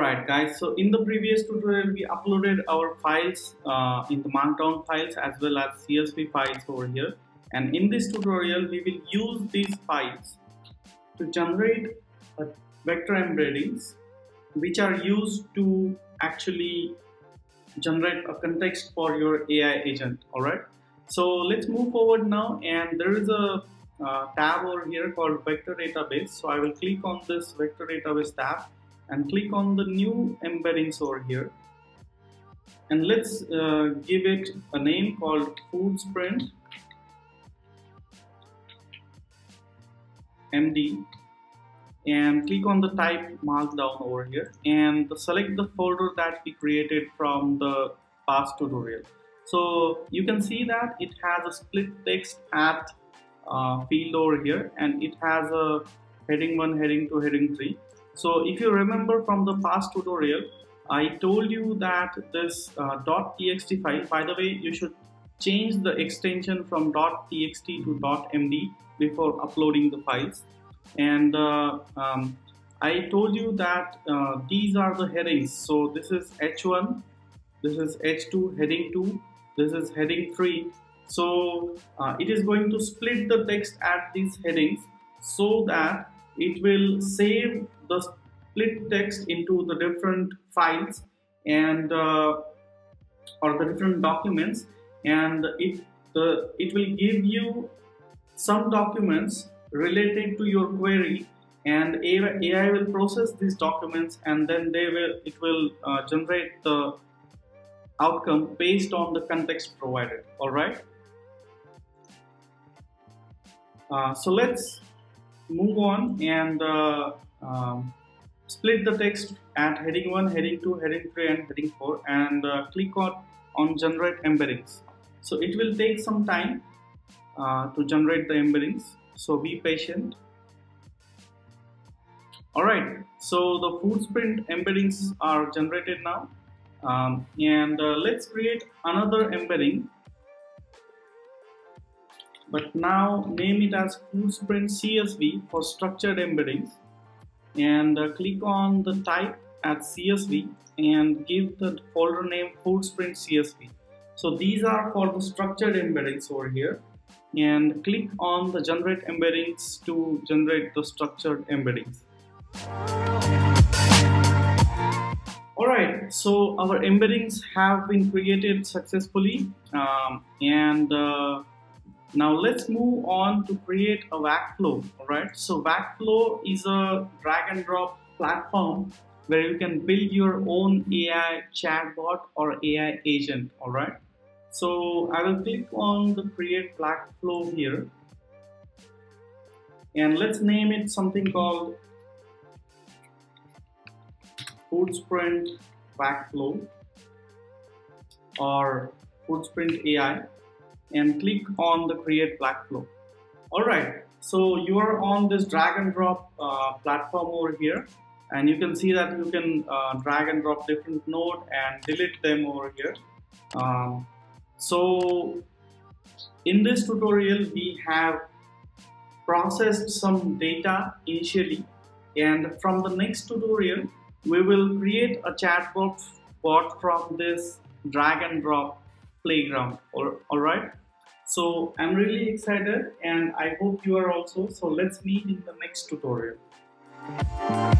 Alright guys, so in the previous tutorial we uploaded our files in the markdown files as well as CSV files over here, and in this tutorial we will use these files to generate vector embeddings which are used to actually generate a context for your AI agent. Alright, so let's move forward now, and there is a tab over here called vector database. So I will click on this vector database tab and click on the new embeddings over here, and let's give it a name called Foodprint MD, and click on the type markdown over here and select the folder that we created from the past tutorial. So you can see that it has a split text at field over here, and it has a heading 1, heading 2, heading 3. So if you remember from the past tutorial, I told you that this .txt file, by the way, you should change the extension from .txt to .md before uploading the files. And I told you that these are the headings. So this is H1, this is H2, heading 2, this is heading 3. So it is going to split the text at these headings so that it will save the split text into the different files and or the different documents, and it will give you some documents related to your query, and AI will process these documents, and then it will generate the outcome based on the context provided. All right. So let's move on and split the text at heading 1, heading 2, heading 3 and heading 4, and click on generate embeddings. So it will take some time to generate the embeddings, so be patient. Alright, so the Foodprint embeddings are generated now, and let's create another embedding, but now name it as Foodprint CSV for structured embeddings, and click on the type at CSV and give the folder name Foodprint CSV. So these are for the structured embeddings over here, and click on the generate embeddings to generate the structured embeddings. Alright, so our embeddings have been created successfully, and now let's move on to create a Workflow. Alright, so Workflow is a drag and drop platform where you can build your own AI chatbot or AI agent. Alright, so I will click on the create Workflow here, and let's name it something called Foodprint Workflow or Foodprint AI, and click on the create Workflow. Alright, so you are on this drag and drop platform over here, and you can see that you can drag and drop different nodes and delete them over here. So in this tutorial we have processed some data initially, and from the next tutorial we will create a chatbot from this drag and drop playground. Alright, so I'm really excited and I hope you are also. So let's meet in the next tutorial.